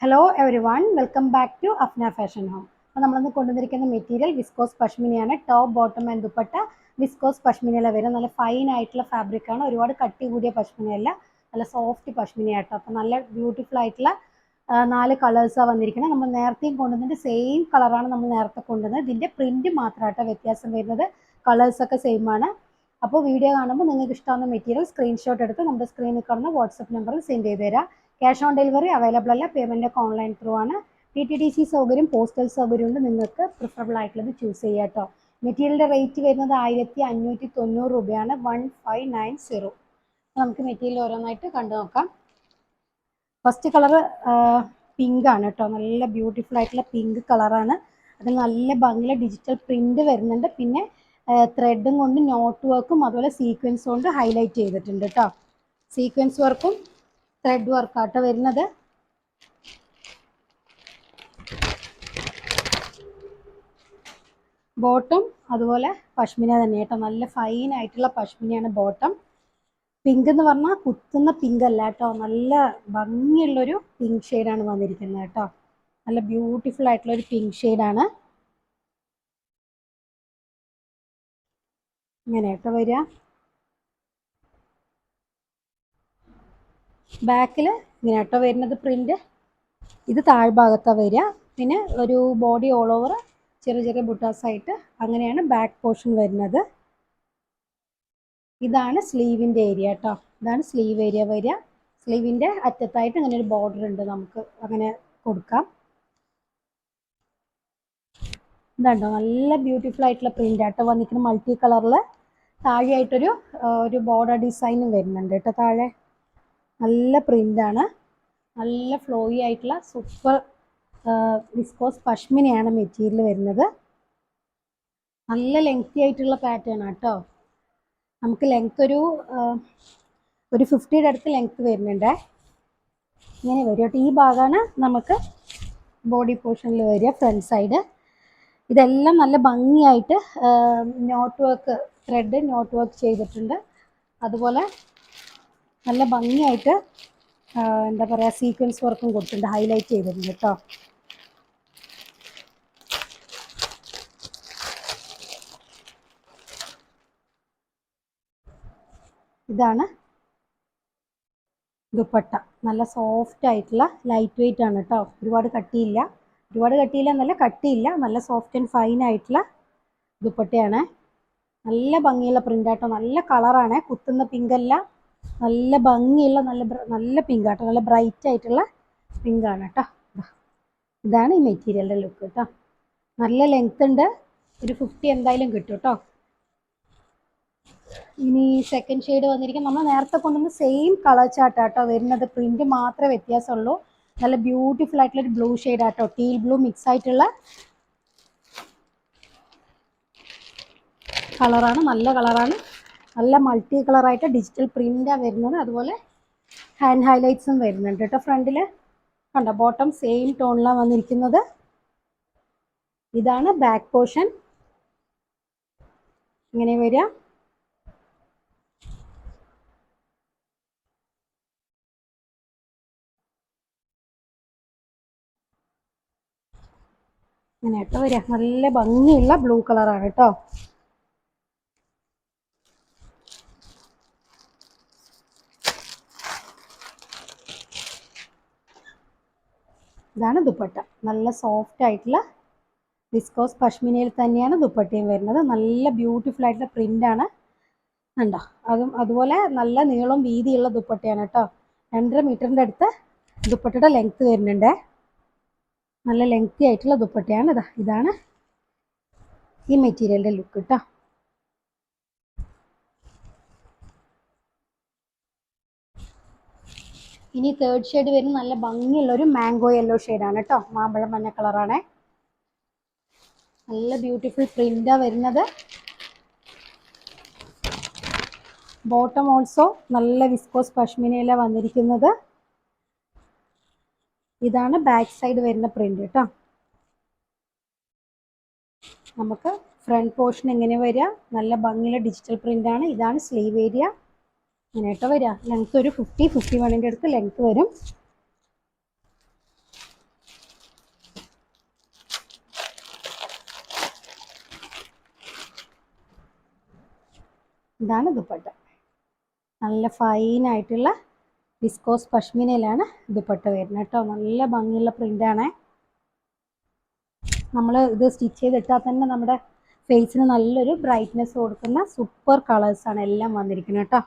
Hello everyone, welcome back to Afna fashion home. അപ്പോൾ നമ്മളിന്ന് കൊണ്ടുവന്നിരിക്കുന്ന മെറ്റീരിയൽ വിസ്കോസ് പഷ്മിനിയാണ്. Top bottom and dupatta viscose പഷ്മിനിയില വരും. നല്ല ഫൈൻ ആയിട്ടുള്ള ഫാബ്രിക്കാണ്. ഒരുപാട് കട്ടി കൂടിയ പഷ്മിനിയല്ല, നല്ല സോഫ്റ്റ് പഷ്മിനിയാട്ടോ. അപ്പോൾ നല്ല ബ്യൂട്ടിഫുൾ ആയിട്ടുള്ള 4 കളേഴ്സാണ് വന്നിരിക്കുന്നത്. നമ്മൾ നേരത്തെയും കൊണ്ടുവന്നിട്ട് സെയിം കളറാണ് നമ്മൾ നേരത്തെ കൊണ്ടുവന്നത്. ഇതിൻ്റെ പ്രിൻറ്റ് മാത്രമാട്ടോ വ്യത്യാസം വരുന്നത്. കളേഴ്സൊക്കെ സെയിം ആണ്. അപ്പോൾ വീഡിയോ കാണുമ്പോൾ നിങ്ങൾക്ക് ഇഷ്ടമാകുന്ന മെറ്റീരിയൽ സ്ക്രീൻഷോട്ട് എടുത്ത് നമ്മുടെ സ്ക്രീനിൽ കാണുന്ന വാട്സപ്പ് നമ്പറിൽ സെൻഡ് ചെയ്ത് തരാം. ക്യാഷ് ഓൺ ഡെലിവറി അവൈലബിൾ അല്ല, പേയ്മെൻറ്റ് ഒക്കെ ഓൺലൈൻ ത്രൂ ആണ്. TTDC സൗകര്യം, പോസ്റ്റൽ സൗകര്യം ഉണ്ട്. നിങ്ങൾക്ക് പ്രിഫറബിൾ ആയിട്ടുള്ളത് ചൂസ് ചെയ്യാം കേട്ടോ. മെറ്റീരിയലിൻ്റെ റേറ്റ് വരുന്നത് 1590 രൂപയാണ്, 1590. നമുക്ക് മെറ്റീരിയൽ ഓരോന്നായിട്ട് കണ്ടു നോക്കാം. ഫസ്റ്റ് കളറ് പിങ്ക് ആണ് കേട്ടോ. നല്ല ബ്യൂട്ടിഫുൾ ആയിട്ടുള്ള പിങ്ക് കളറാണ്. അതിൽ നല്ല ഭംഗിയുള്ള ഡിജിറ്റൽ പ്രിന്റ് വരുന്നുണ്ട്. പിന്നെ ത്രെഡും കൊണ്ട് നോട്ട് വർക്കും അതുപോലെ സീക്വൻസ് കൊണ്ട് ഹൈലൈറ്റ് ചെയ്തിട്ടുണ്ട് കേട്ടോ. സീക്വൻസ് വർക്കും ത്രെഡ് വർക്കാട്ടോ വരുന്നത്. ബോട്ടം അതുപോലെ പഷ്മിന തന്നെ കേട്ടോ. നല്ല ഫൈൻ ആയിട്ടുള്ള പഷ്മിനയാണ് ബോട്ടം. പിങ്ക് എന്ന് പറഞ്ഞാൽ കുത്തുന്ന പിങ്ക് അല്ല കേട്ടോ, നല്ല ഭംഗിയുള്ളൊരു പിങ്ക് ഷെയ്ഡാണ് വന്നിരിക്കുന്നത് കേട്ടോ. നല്ല ബ്യൂട്ടിഫുൾ ആയിട്ടുള്ളൊരു പിങ്ക് ഷെയ്ഡാണ്. ഇങ്ങനെ കേട്ടോ വരിക. ബാക്കിൽ ഇങ്ങനെ കേട്ടോ വരുന്നത് പ്രിന്റ്. ഇത് താഴ്ഭാഗത്താണ് വരിക. പിന്നെ ഒരു ബോഡി ഓൾ ഓവർ ചെറിയ ചെറിയ ബുട്ടാസ് ആയിട്ട് അങ്ങനെയാണ് ബാക്ക് പോർഷൻ വരുന്നത്. ഇതാണ് സ്ലീവിൻ്റെ ഏരിയ കേട്ടോ. ഇതാണ് സ്ലീവ് ഏരിയ വരിക. സ്ലീവിൻ്റെ അറ്റത്തായിട്ട് അങ്ങനെ ഒരു ബോർഡർ ഉണ്ട്, നമുക്ക് അങ്ങനെ കൊടുക്കാം. ഇതാണ്ടോ നല്ല ബ്യൂട്ടിഫുൾ ആയിട്ടുള്ള പ്രിന്റ് ആട്ടോ വന്നിരിക്കുന്ന മൾട്ടി കളറിൽ. താഴെയായിട്ടൊരു ഒരു ബോർഡർ ഡിസൈനും വരുന്നുണ്ട് കേട്ടോ താഴെ. നല്ല പ്രിന്റാണ്, നല്ല ഫ്ലോയി ആയിട്ടുള്ള സൂപ്പർ വിസ്കോസ് പഷ്മിനയാണ് മെറ്റീരിയൽ വരുന്നത്. നല്ല ലെങ്തി ആയിട്ടുള്ള പാറ്റേൺ ആട്ടോ. നമുക്ക് ലെങ്ത് ഒരു 50യുടെ അടുത്ത് ലെങ്ത് വരുന്നുണ്ട്. ഇങ്ങനെ വരും കേട്ടോ. ഈ ഭാഗമാണ് നമുക്ക് ബോഡി പോർഷനിൽ വരിക, ഫ്രണ്ട് സൈഡ്. ഇതെല്ലാം നല്ല ഭംഗിയായിട്ട് knot work, thread knot work ചെയ്തിട്ടുണ്ട്. അതുപോലെ നല്ല ഭംഗിയായിട്ട് എന്താ പറയുക, സീക്വൻസ് വർക്കും കൊടുത്തിട്ടുണ്ട്, ഹൈലൈറ്റ് ചെയ്തിട്ടുണ്ട് കേട്ടോ. ഇതാണ് ദുപ്പട്ട. നല്ല സോഫ്റ്റ് ആയിട്ടുള്ള ലൈറ്റ് വെയിറ്റ് ആണ് കേട്ടോ. ഒരുപാട് കട്ടിയില്ല, എന്നല്ല കട്ടിയില്ല, നല്ല സോഫ്റ്റ് ആൻഡ് ഫൈൻ ആയിട്ടുള്ള ദുപ്പട്ടയാണ്. നല്ല ഭംഗിയുള്ള പ്രിന്റ് ആട്ടോ. നല്ല കളറാണ്, കുത്തുന്ന പിങ്ക് അല്ല, നല്ല ഭംഗിയുള്ള നല്ല പിങ്ക് ആട്ടോ. നല്ല ബ്രൈറ്റ് ആയിട്ടുള്ള പിങ്ക് ആണ് കേട്ടോ. ഇതാണ് ഈ മെറ്റീരിയലിൻ്റെ ലുക്ക് കേട്ടോ. നല്ല ലെങ്ത് ഉണ്ട്, ഒരു 50 എന്തായാലും കിട്ടും കേട്ടോ. ഇനി സെക്കൻഡ് ഷെയ്ഡ് വന്നിരിക്കും. നമ്മൾ നേരത്തെ കൊണ്ടുവന്ന സെയിം കളർ ചാർട്ടാട്ടോ വരുന്നത്, പ്രിന്റ് മാത്രമേ വ്യത്യാസമുള്ളൂ. നല്ല ബ്യൂട്ടിഫുൾ ആയിട്ടുള്ള ഒരു ബ്ലൂ ഷെയ്ഡ് ആട്ടോ, ടീൽ ബ്ലൂ മിക്സ് ആയിട്ടുള്ള കളറാണ്. നല്ല കളറാണ്, നല്ല മൾട്ടി കളറായിട്ട് ഡിജിറ്റൽ പ്രിന്റാണ് വരുന്നത്. അതുപോലെ ഹാൻഡ് ഹൈലൈറ്റ്സും വരുന്നുണ്ട് കേട്ടോ ഫ്രണ്ടിൽ. കണ്ടോ, ബോട്ടം സെയിം ടോണിലാണ് വന്നിരിക്കുന്നത്. ഇതാണ് ബാക്ക് പോർഷൻ. ഇങ്ങനെ വരിക. ഇങ്ങനെ കേട്ടോ വരിക. നല്ല ഭംഗിയുള്ള ബ്ലൂ കളറാണ് കേട്ടോ. ഇതാണ് ദുപ്പട്ട. നല്ല സോഫ്റ്റ് ആയിട്ടുള്ള വിസ്കോസ് പഷ്മിനയിൽ തന്നെയാണ് ദുപ്പട്ടയും വരുന്നത്. നല്ല ബ്യൂട്ടിഫുൾ ആയിട്ടുള്ള പ്രിന്റാണ് കണ്ടോ. അതുപോലെ നല്ല നീളം വീതിയുള്ള ദുപ്പട്ടയാണ് കേട്ടോ. 2.5 മീറ്ററിൻ്റെ അടുത്ത് ദുപ്പട്ടയുടെ ലെങ്ത്ത് വരുന്നുണ്ട്. നല്ല ലെങ്തി ആയിട്ടുള്ള ദുപ്പട്ടയാണ്. ഇതാണ് ഈ മെറ്റീരിയലിൻ്റെ ലുക്ക് കേട്ടോ. ഇനി തേർഡ് ഷെയ്ഡ് വരുന്ന നല്ല ഭംഗിയുള്ളൊരു മാംഗോ യെല്ലോ ഷെയ്ഡാണ് കേട്ടോ. മാമ്പഴം മഞ്ഞ കളറാണ്. നല്ല ബ്യൂട്ടിഫുൾ പ്രിന്റാണ് വരുന്നത്. ബോട്ടം ഓൾസോ നല്ല വിസ്കോസ് പഷ്മിനയിലാണ് വന്നിരിക്കുന്നത്. ഇതാണ് ബാക്ക് സൈഡ് വരുന്ന പ്രിന്റ് കേട്ടോ. നമുക്ക് ഫ്രണ്ട് പോർഷൻ എങ്ങനെ വരിക, നല്ല ഭംഗിയുള്ള ഡിജിറ്റൽ പ്രിന്റ് ആണ്. ഇതാണ് സ്ലീവ് ഏരിയ. ഇങ്ങനെ കേട്ടോ വരിക. ലെങ്ത് ഒരു 50-51ൻ്റെ അടുത്ത് ലെങ്ത് വരും. ഇതാണ് ദുപ്പട്ട. നല്ല ഫൈനായിട്ടുള്ള വിസ്കോസ് പഷ്മിനയിലാണ് ദുപ്പട്ട വരുന്നത് കേട്ടോ. നല്ല ഭംഗിയുള്ള പ്രിൻ്റാണ്. നമ്മൾ ഇത് സ്റ്റിച്ച് ചെയ്തിട്ടാൽ തന്നെ നമ്മുടെ ഫേസിന് നല്ലൊരു ബ്രൈറ്റ്നെസ് കൊടുക്കുന്ന സൂപ്പർ കളേഴ്സാണ് എല്ലാം വന്നിരിക്കുന്നത് കേട്ടോ.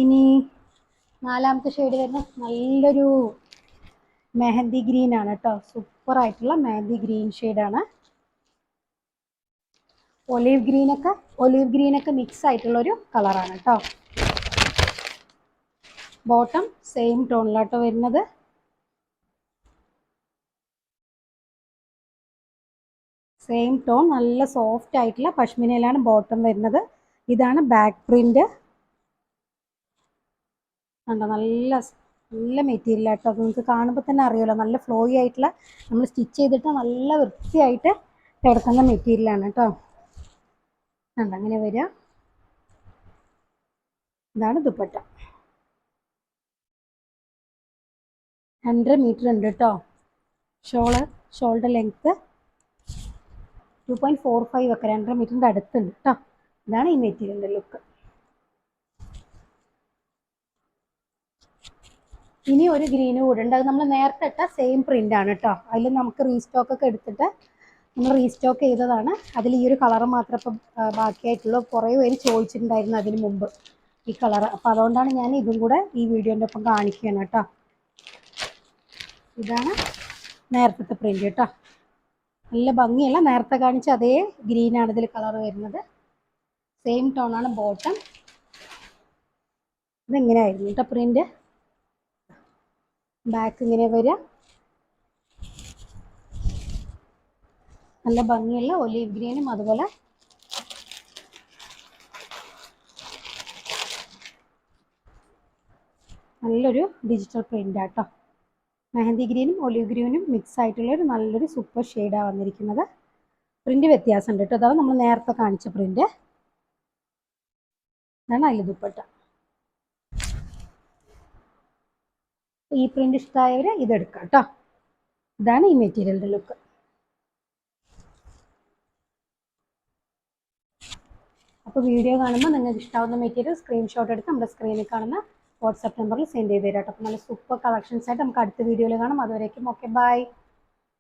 ഇനി നാലാമത്തെ ഷെയ്ഡ് വരുന്ന നല്ലൊരു മെഹന്തി ഗ്രീൻ ആണ് കേട്ടോ. സൂപ്പർ ആയിട്ടുള്ള മെഹന്തി ഗ്രീൻ ഷെയ്ഡാണ്. ഒലീവ് ഗ്രീനൊക്കെ മിക്സ് ആയിട്ടുള്ളൊരു കളറാണ് കേട്ടോ. ബോട്ടം സെയിം ടോണിലാട്ടോ വരുന്നത്. സെയിം ടോൺ, നല്ല സോഫ്റ്റ് ആയിട്ടുള്ള പഷ്മിനയിലാണ് ബോട്ടം വരുന്നത്. ഇതാണ് ബാക്ക് പ്രിന്റ്. കണ്ടോ, നല്ല നല്ല മെറ്റീരിയൽ ആട്ടോ. അത് നിങ്ങൾക്ക് കാണുമ്പോൾ തന്നെ അറിയാമല്ലോ, നല്ല ഫ്ലോയി ആയിട്ടുള്ള, നമ്മൾ സ്റ്റിച്ച് ചെയ്തിട്ട് നല്ല വൃത്തിയായിട്ട് കിടക്കുന്ന മെറ്റീരിയലാണ് കേട്ടോ. കണ്ടോ, അങ്ങനെ വരിക. ഇതാണ് ദുപ്പട്ട. 1.5 മീറ്റർ ഉണ്ട് കേട്ടോ. ഷോൾഡർ ലെങ്ത്ത് 2.45 ഒക്കെ, 2.5 മീറ്ററിൻ്റെ അടുത്തുണ്ട് കേട്ടോ. ഇതാണ് ഈ മെറ്റീരിയലിൻ്റെ ലുക്ക്. ഇനി ഒരു ഗ്രീന് കൂടെ ഉണ്ട്. അത് നമ്മൾ നേരത്തെ ഇട്ട സെയിം പ്രിന്റ് ആണ് കേട്ടോ. അതിൽ നമുക്ക് റീസ്റ്റോക്ക് ഒക്കെ എടുത്തിട്ട് നമ്മൾ റീസ്റ്റോക്ക് ചെയ്തതാണ്. അതിൽ ഈ ഒരു കളർ മാത്രം ഇപ്പം ബാക്കിയായിട്ടുള്ളൂ. കുറേ പേര് ചോദിച്ചിട്ടുണ്ടായിരുന്നു അതിന് മുമ്പ് ഈ കളർ. അപ്പം അതുകൊണ്ടാണ് ഞാൻ ഇതും കൂടെ ഈ വീഡിയോൻ്റെ ഒപ്പം കാണിക്കുകയാണ് കേട്ടോ. ഇതാണ് നേരത്തെ പ്രിന്റ് കേട്ടോ. നല്ല ഭംഗിയല്ല, നേരത്തെ കാണിച്ച അതേ ഗ്രീനാണ് ഇതിൽ കളർ വരുന്നത്. Same ടോണാണ് bottom. ഇതെങ്ങനെയായിരുന്നു കേട്ടോ പ്രിന്റ്. ബാക്ക് ഇങ്ങനെ വരിക. നല്ല ഭംഗിയുള്ള ഒലീവ് ഗ്രീനും അതുപോലെ നല്ലൊരു ഡിജിറ്റൽ പ്രിന്റ് ആട്ടോ. മെഹന്തി ഗ്രീനും ഒലീവ് ഗ്രീനും മിക്സ് ആയിട്ടുള്ളൊരു നല്ലൊരു സൂപ്പർ ഷെയ്ഡാണ് വന്നിരിക്കുന്നത്. പ്രിന്റ് വ്യത്യാസമുണ്ട് കേട്ടോ. അതാണ് നമ്മൾ നേരത്തെ കാണിച്ച പ്രിന്റ്. ഇതാണ് അതിൽ ദുപ്പട്ട. ഈ പ്രിന്റ് ഇഷ്ടമായവർ ഇതെടുക്കാം കേട്ടോ. ഇതാണ് ഈ മെറ്റീരിയലിൻ്റെ ലുക്ക്. അപ്പോൾ വീഡിയോ കാണുമ്പോൾ നിങ്ങൾക്ക് ഇഷ്ടമാവുന്ന മെറ്റീരിയൽ സ്ക്രീൻഷോട്ട് എടുത്ത് നമ്മുടെ സ്ക്രീനിൽ കാണുന്ന വാട്സാപ്പ് നമ്പറിൽ സെൻഡ് ചെയ്ത് തരാം കേട്ടോ. അപ്പോൾ നല്ല സൂപ്പർ കളക്ഷൻസ് ആയിട്ട് നമുക്ക് അടുത്ത വീഡിയോയിൽ കാണാം. അതുവരേക്കും ഓക്കെ, ബൈ.